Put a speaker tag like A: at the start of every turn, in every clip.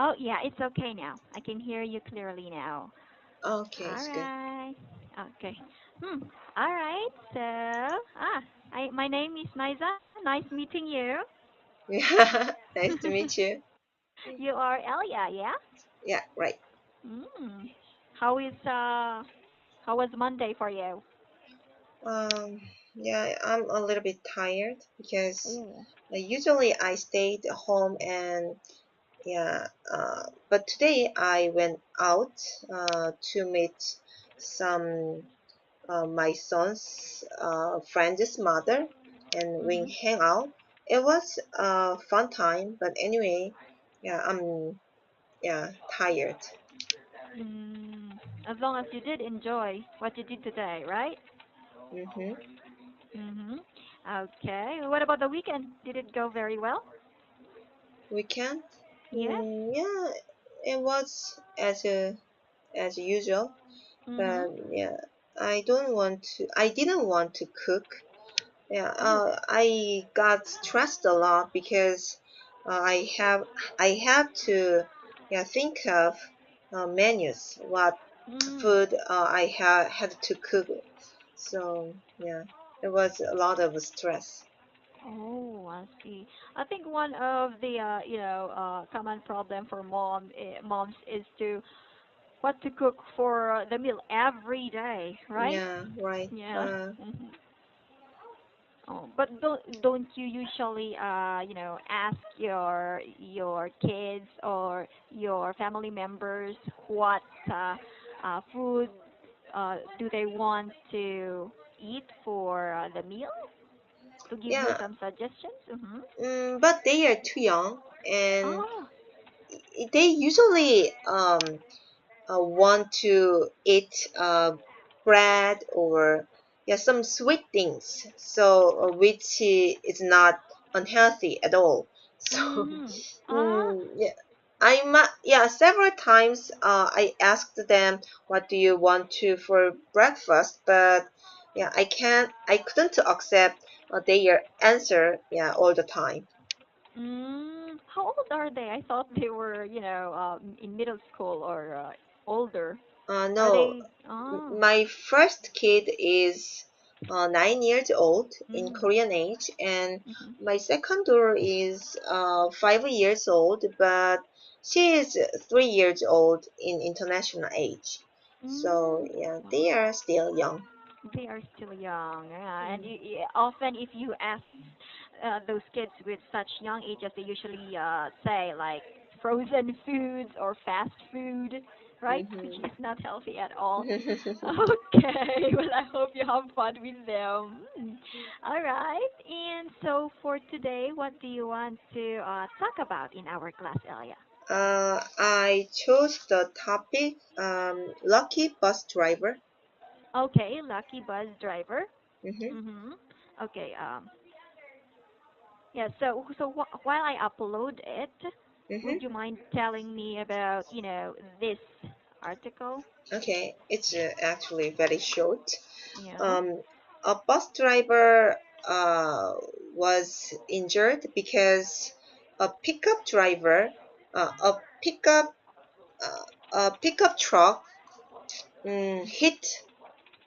A: Oh, yeah, it's okay now. I can hear you clearly now.
B: Okay,
A: All
B: it's good.
A: right. Okay. Hmm. All right. So, my name is Niza. Nice meeting you.
B: Yeah, nice to meet you.
A: You are Elia, yeah?
B: Yeah, right.
A: Mm. How is how was Monday for you?
B: Yeah, I'm a little bit tired because
A: Ooh.
B: usually I stayed home and yeah, but today I went out to meet some my son's friend's mother, and we
A: Mhm.
B: hang out. It was a fun time, but anyway, yeah, I'm yeah tired.
A: Mm. As long as you did enjoy what you did today, right?
B: Mm-hmm.
A: Mhm. Okay. What about the weekend? Did it go very well?
B: Weekend,
A: Yes.
B: yeah, it was as usual,
A: Mhm.
B: but yeah, I didn't want to cook. Yeah,
A: Ooh.
B: I got stressed a lot because I have to yeah think of menus, what
A: Mm.
B: food I had to cook. So yeah, it was a lot of stress.
A: Oh, I see. I think one of the common problem for moms is to what to cook for the meal every day, right?
B: Yeah, right.
A: Yeah. Oh, but don't you usually ask your kids or your family members what food do they want to eat for the meal to give you
B: Yeah,
A: some suggestions? Mm-hmm.
B: but they are too young, and
A: Oh.
B: they usually want to eat bread or yeah some sweet things, so which is not unhealthy at all. So
A: Mm. Ah.
B: yeah, yeah, several times I asked them what do you want to for breakfast, but yeah I couldn't accept their answer yeah all the time.
A: Mm. How old are they? I thought they were, in middle school or older. Are
B: No,
A: they? Oh.
B: my first kid is 9 years old in
A: Mm.
B: Korean age, and
A: Mhm.
B: my second daughter is 5 years old, but she is 3 years old in international age. So
A: Mm.
B: yeah, they
A: Wow.
B: are still young.
A: They are still young, yeah. And
B: Mm.
A: often, if you ask those kids with such young ages, they usually say like frozen foods or fast food, right? Which
B: Mhm.
A: is not healthy at all. Okay, well, I hope you have fun with them. All right. And so for today, what do you want to talk about in our class area?
B: I chose the topic lucky bus driver.
A: Okay, lucky bus driver.
B: Mhm.
A: Mhm. Okay. Yeah. So while I upload it, would
B: Mhm.
A: you mind telling me about this article?
B: Okay, it's actually very short.
A: Yeah.
B: Um, a bus driver uh, was injured because a pickup driver, a uh, a pickup truck hit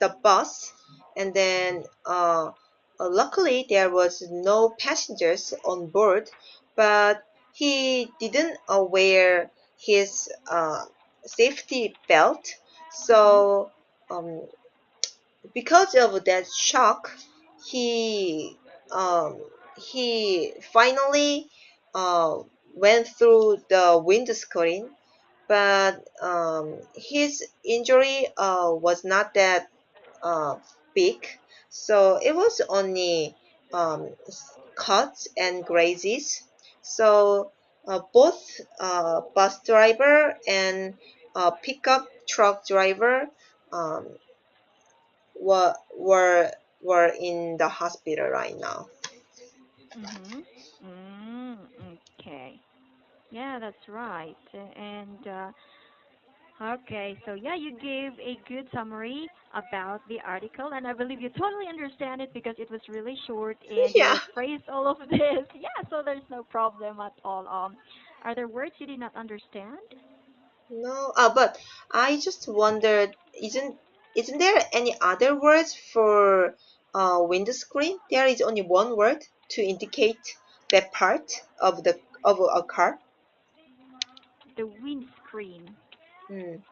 B: the bus, and then luckily there was no passengers on board, but he didn't wear his safety belt,
A: Mhm.
B: so um, because of that shock, he he finally uh, went through the windscreen, but his injury was not that uh, big, so it was only cuts and grazes. So both bus driver and pickup truck driver um, were were were in the hospital right now.
A: Mhm. Mm, okay. Yeah, that's right. And Okay, so yeah, you gave a good summary about the article, and I believe you totally understand it because it was really short and you
B: Yeah.
A: rephrased all of this. Yeah, so there's no problem at all. Are there words you did not understand?
B: No, but I just wondered, isn't there any other words for windscreen? There is only one word to indicate that part of a car.
A: The windscreen.
B: Mm.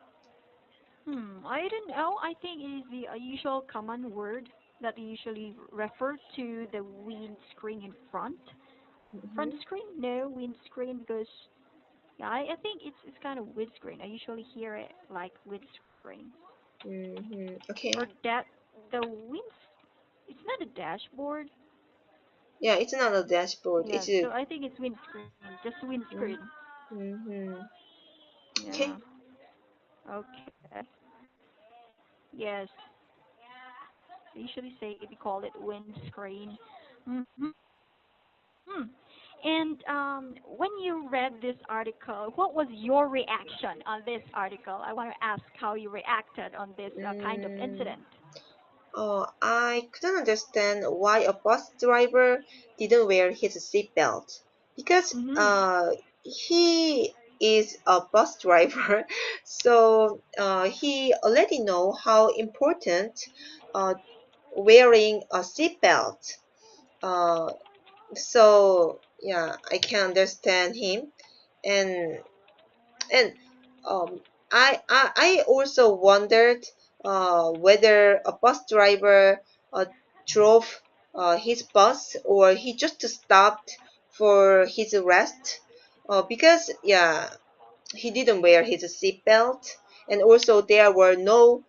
A: I don't know. I think it is the usual common word that we usually refer to the windscreen in front. Front
B: Mhm.
A: screen? No, windscreen because yeah, I think it's kind of windscreen. I usually hear it like windscreen.
B: Mhm. Okay.
A: Or that the winds. It's not a dashboard.
B: Yeah, it's not a dashboard.
A: Yeah,
B: It's a.
A: so I think it's windscreen. Just windscreen.
B: Mm. Mhm.
A: Yeah.
B: Okay.
A: Okay. Yes. They usually say we call it windscreen. Hmm. And when you read this article, what was your reaction on this article? I want to ask how you reacted on this kind of
B: Mm.
A: incident.
B: I couldn't understand why a bus driver didn't wear his seatbelt because
A: Mhm.
B: he is a bus driver, so he already know how important uh, wearing a seatbelt. Uh, so yeah, I can understand him, and and um, I also wondered whether a bus driver drove his bus or he just stopped for his rest. Because yeah, he didn't wear his seatbelt, and also there were no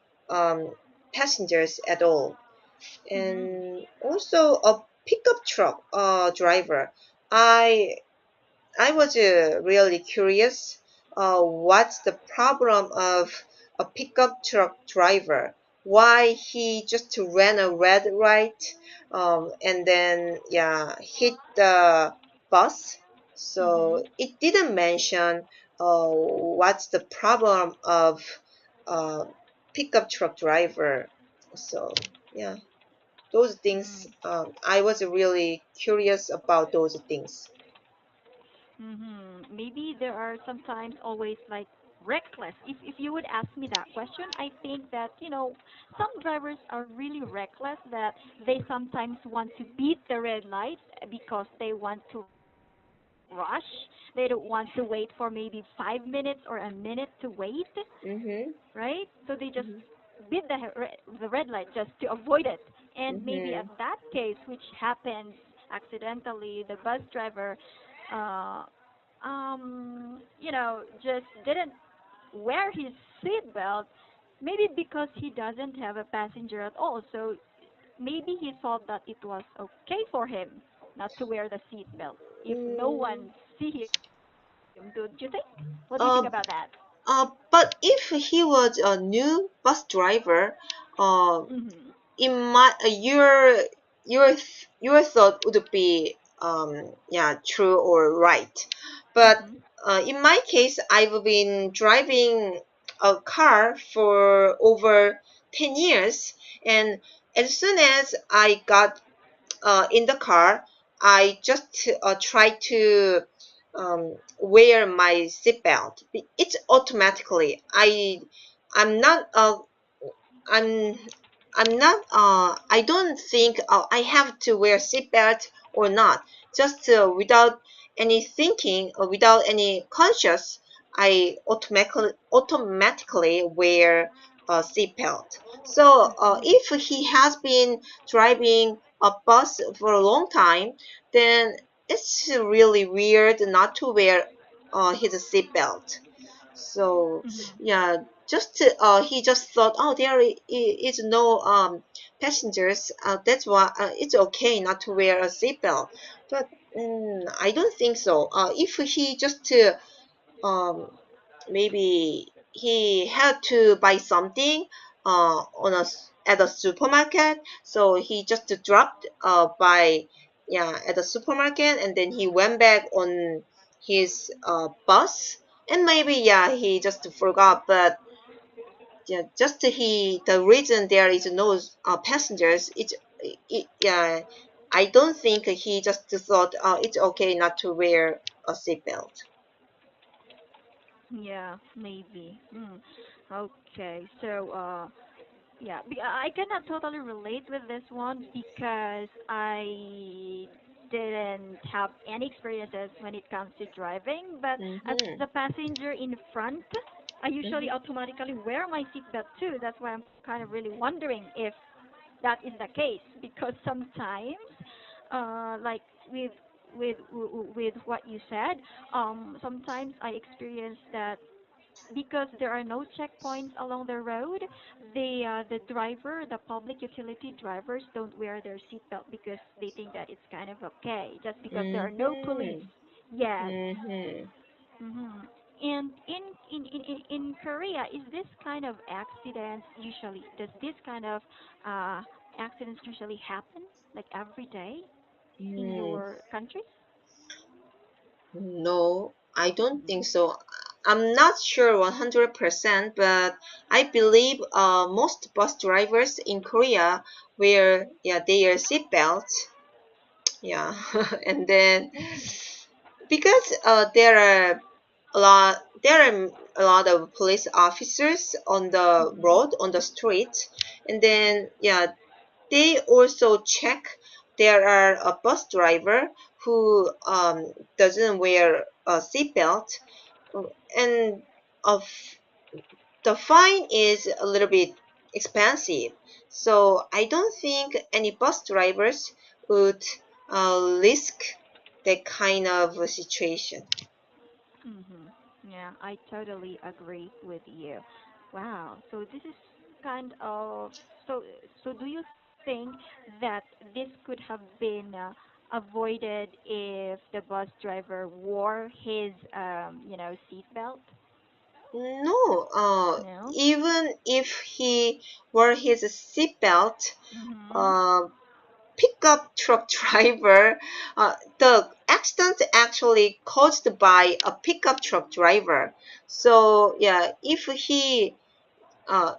B: passengers at all.
A: Mhm.
B: And also a pickup truck driver. I I was really curious. What's the problem of a pickup truck driver? Why he just ran a red light, and then yeah hit the bus? So
A: Mhm.
B: it didn't mention what's the problem of uh, pickup truck driver. So yeah, those things.
A: Mm.
B: I was really curious about those things.
A: Maybe there are sometimes always like reckless. If you would ask me that question, I think that some drivers are really reckless that they sometimes want to beat the red light because they want to rush. They don't want to wait for maybe 5 minutes or a minute to wait,
B: Mhm.
A: right? So they just
B: Mhm.
A: beat the red light just to avoid it. And maybe at
B: Mhm.
A: that case, which happens accidentally, the bus driver, uh, just didn't wear his seatbelt. Maybe because he doesn't have a passenger at all. So maybe he thought that it was okay for him not to wear the seatbelt if no
B: Mm,
A: one see him. Don't you think? What do you think about
B: uh,
A: that?
B: but if he was a new bus driver, uh,
A: Mhm.
B: in my your thought would be yeah true or right, but
A: Mhm.
B: in my case, I've been driving a car for over 10 years, and as soon as I got in the car, I just try to wear my seatbelt. It's automatically. I'm not I'm I'm not I don't think I have to wear seatbelt or not. Just without any thinking or without any conscious, I automatically wear a seatbelt. So
A: Mhm.
B: if he has been driving a bus for a long time, then it's really weird not to wear his seatbelt. So
A: Mhm.
B: yeah, he just thought, oh, is no passengers. That's why it's okay not to wear a seatbelt. But I don't think so. If he just um maybe he had to buy something at a supermarket, so he just dropped by yeah at the supermarket, and then he went back on his bus, and maybe yeah he just forgot. But yeah, just the reason there is no passengers, yeah, I don't think he just thought it's okay not to wear a seatbelt.
A: Yeah, maybe. Okay, so yeah, I cannot totally relate with this one because I didn't have any experiences when it comes to driving. But as
B: Mm-hmm.
A: the passenger in front, I usually
B: Mm-hmm.
A: automatically wear my seatbelt too. That's why I'm kind of really wondering if that is the case because sometimes, like with with what you said, sometimes I experience that because there are no checkpoints along the road, the public utility drivers don't wear their seatbelt because they think that it's kind of okay, just because there are no police.
B: Mm-hmm.
A: Yes.
B: Mm-hmm.
A: hmm And in Korea, is this kind of accidents usually? Does this kind of uh, accidents usually happen like every day in
B: Mm.
A: your country?
B: No, I don't
A: Mm-hmm.
B: think so. I'm not sure 100%, but I believe most bus drivers in Korea wear, yeah, their seatbelts. Yeah, and then because there are a lot of police officers on the
A: Mm-hmm.
B: road, on the street, and then yeah, they also check there are a bus driver who doesn't wear a seatbelt, and of the fine is a little bit expensive. So I don't think any bus drivers would risk that kind of a situation.
A: Yeah, I totally agree with you. Wow. So this is kind of so. So do you think that this could have been avoided if the bus driver wore his, seatbelt?
B: No,
A: No.
B: even if he wore his seatbelt,
A: Mhm.
B: uh, pickup truck driver, the accident actually caused by a pickup truck driver. So yeah, if he uh,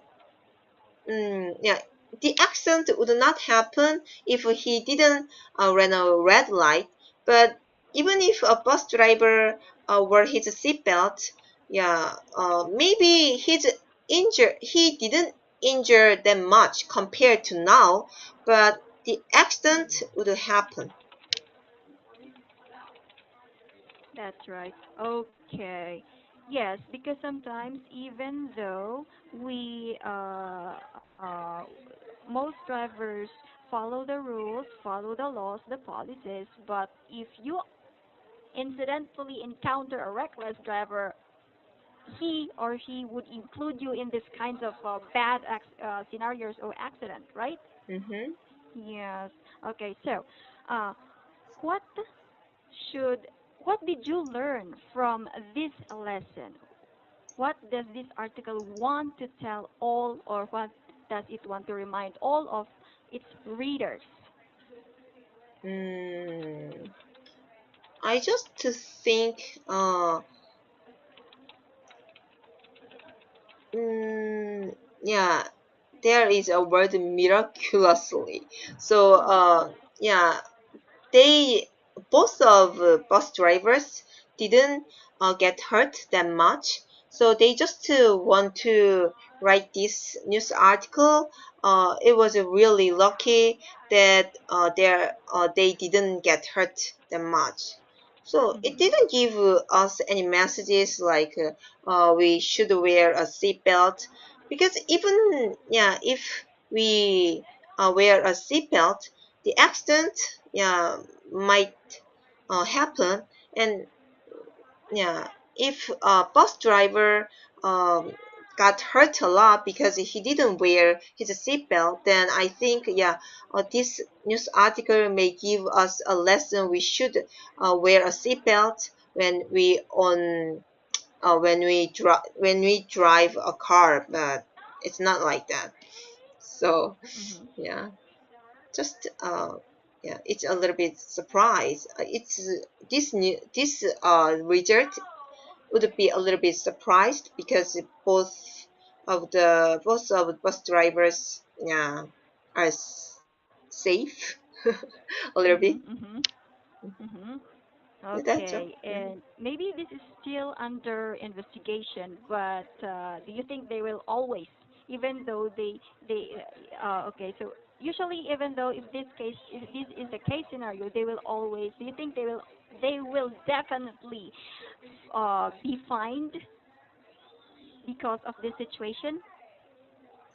B: yeah, the accident would not happen if he didn't run a red light. But even if a bus driver wore his seatbelt, yeah, maybe he didn't injure that much compared to now, but the accident would happen.
A: That's right. Okay. Yes, because sometimes even though we most drivers follow the rules, follow the laws, the policies, but if you incidentally encounter a reckless driver, he or she would include you in this kinds of scenarios or accident, right?
B: Mm-hmm.
A: Yes. Okay. So, uh, what should what did you learn from this lesson? What does this article want to tell all, or what does it want to remind all of its readers?
B: Mm, I just to think, mm, yeah, there is a word miraculously. So, yeah, they both of bus drivers didn't get hurt that much, so they just want to write this news article. It was really lucky that they didn't get hurt that much, so it
A: Mm-hmm.
B: didn't give us any messages like we should wear a seatbelt, because even yeah, if we wear a seatbelt, the accident yeah might happen. And yeah, if a bus driver um, got hurt a lot because he didn't wear his seatbelt, then I think yeah, this news article may give us a lesson. We should wear a seatbelt when when we drive a car, but it's not like that. So
A: Mm-hmm.
B: yeah, just yeah, it's a little bit surprise. It's this result would be a little bit surprised because both of the most of bus drivers, yeah, are safe a little bit.
A: Mhm. Mhm. Mhm.
B: That's all.
A: Okay, and maybe this is still under investigation, but do you think they will always, even though okay, so usually even though if this is the case scenario, they will always. Do you think they will definitely be fined because of this situation?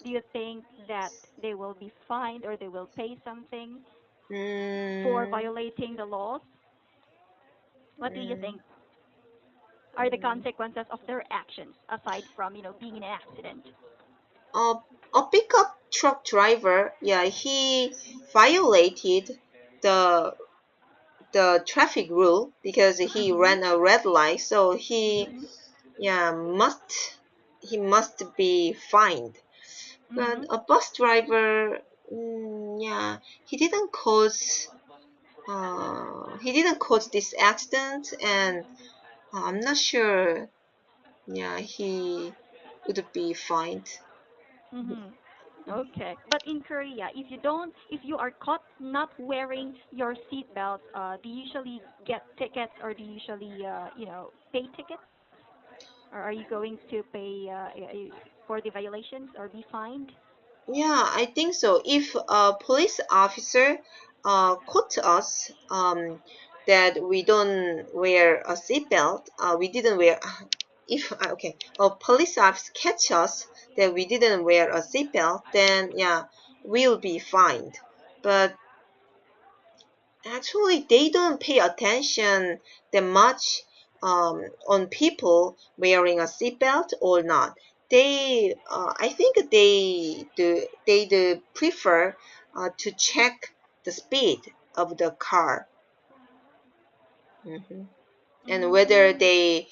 A: Do you think that they will be fined or they will pay something for
B: Mm,
A: violating the laws? What do you
B: mm,
A: think are the
B: mm.
A: consequences of their actions aside from being in an accident?
B: A, a pickup truck driver, yeah, he violated the the traffic rule because he
A: Mhm.
B: ran a red light, so
A: Mhm.
B: yeah, he must be fined. But
A: Mhm.
B: a bus driver, yeah, he didn't cause this accident, and I'm not sure. Yeah, he would be fined.
A: Mhm. Okay. But in Korea, if you are caught not wearing your seatbelt, do you usually get tickets or do you usually, pay tickets? Or are you going to pay for the violations or be fined?
B: Yeah, I think so. If a police officer caught us that we don't wear a seatbelt, we didn't wear. If okay, a police officer catch us that we didn't wear a seatbelt, then yeah, we'll be fined. But actually, they don't pay attention that much on people wearing a seatbelt or not. I think they do prefer to check the speed of the car, hmm and whether
A: Mm.
B: they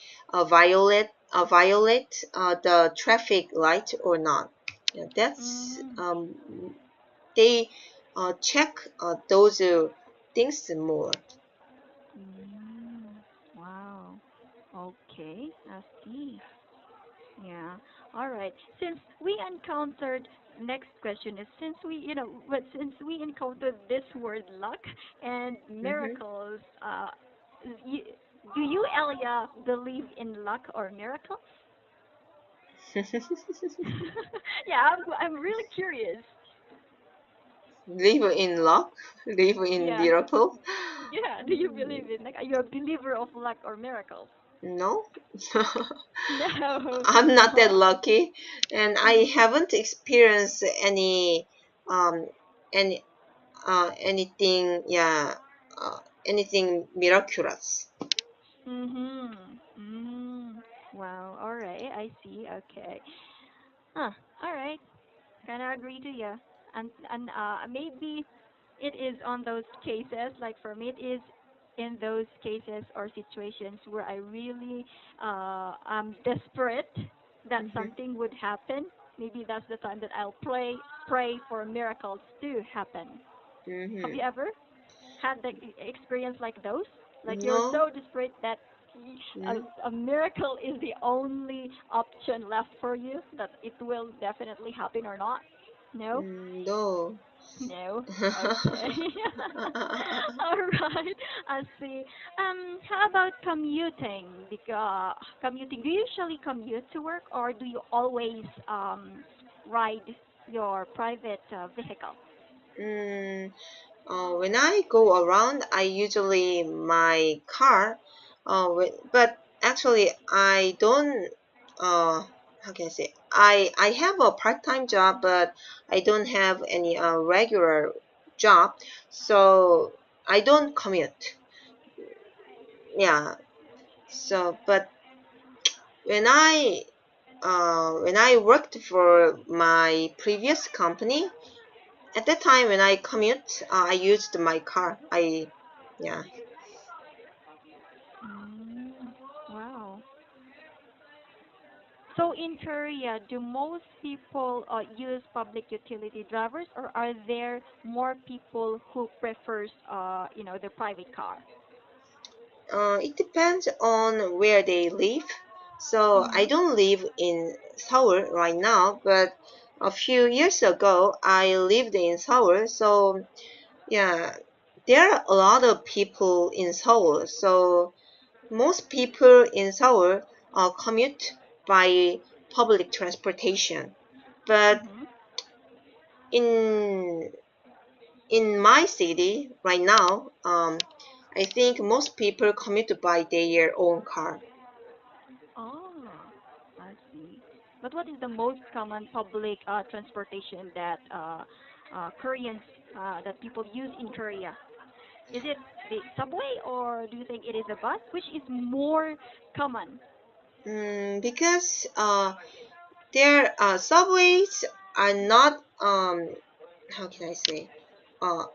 B: violate the traffic light or not. Yeah, that's
A: Mhm.
B: they check those things more.
A: Mm. Wow. Okay, I see. Yeah. All right. Since we encountered next question is since we encountered this word luck and
B: hmm
A: miracles, you, do you, Elia, believe in luck or miracles? Yeah, I'm really curious.
B: Live in luck, live in
A: Yeah.
B: miracle.
A: Yeah. Do you
B: Mm,
A: believe in like are you a believer of luck or miracles?
B: no,
A: No.
B: I'm not that
A: No.
B: lucky, and I
A: Mhm.
B: haven't experienced um, any anything, yeah, anything miraculous.
A: Mhm. Mm. Wow. All right. I see. Okay. Huh. All right. Kind of agree to you. And maybe it is on those cases, like for me, it is in those cases or situations where I really am desperate that
B: hmm
A: something would happen. Maybe that's the time that I'll pray for miracles to happen. Have
B: hmm
A: you ever had the experience like those? Like you're
B: No,
A: so desperate that
B: mm,
A: a miracle is the only option left for you, that it will definitely happen or not? No?
B: no.
A: No? Okay. All right. I see. How about commuting? Because commuting, do you usually commute to work or do you always ride your private vehicle?
B: mm, when I go around, I usually my car. But actually, I don't. How can I say? I have a part-time job, but I don't have any regular job, so I don't commute. Yeah. So, but when I worked for my previous company, at that time when I commute, I used my car. Yeah.
A: Mm, wow. So in Korea, do most people use public utility drivers, or are there more people who prefers, the private car?
B: It depends on where they live. So I
A: Mhm.
B: don't live in Seoul right now, but a few years ago I lived in Seoul. So yeah, there are a lot of people in Seoul. So most people in Seoul commute by public transportation. But
A: Mhm.
B: in in my city right now, I think most people commute by their own car.
A: Oh, I see. But what is the most common public transportation that Koreans that people use in Korea? Is it the subway or do you think it is a bus? Which is more common?
B: Because their subways are not how can I say? Uh,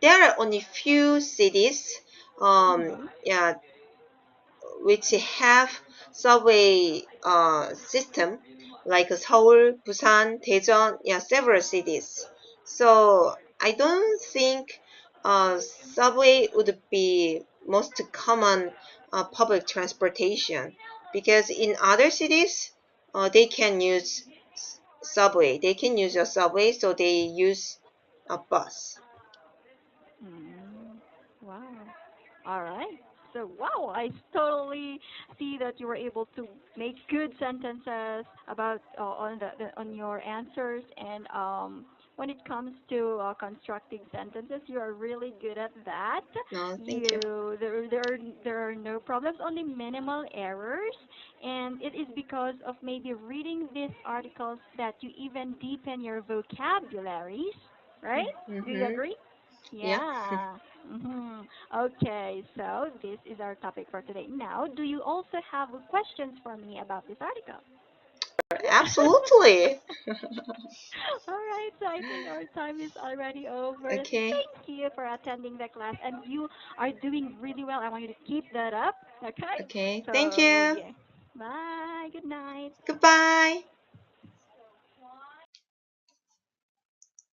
B: there are only few cities
A: Mm-hmm.
B: yeah which have subway system like Seoul, Busan, Daejeon, yeah, several cities. So I don't think subway would be most common public transportation because in other cities they can use subway. They can use a subway, so they use a bus.
A: Mm, wow. All right. So, wow, I totally see that you were able to make good sentences about on on your answers, and when it comes to constructing sentences, you are really good at that.
B: No, thank you.
A: You there are no problems, only minimal errors, and it is because of maybe reading these articles that you even deepen your vocabularies, right? Do you
B: Mm-hmm.
A: agree?
B: Yeah,
A: Yeah. Okay, so this is our topic for today. Now, do you also have questions for me about this article?
B: absolutely.
A: All right, so I think our time is already over.
B: Okay.
A: Thank you for attending the class, and you are doing really well. I want you to keep that up, okay?
B: Okay. Thank
A: So,
B: you.
A: yeah. Bye. Good night.
B: Goodbye.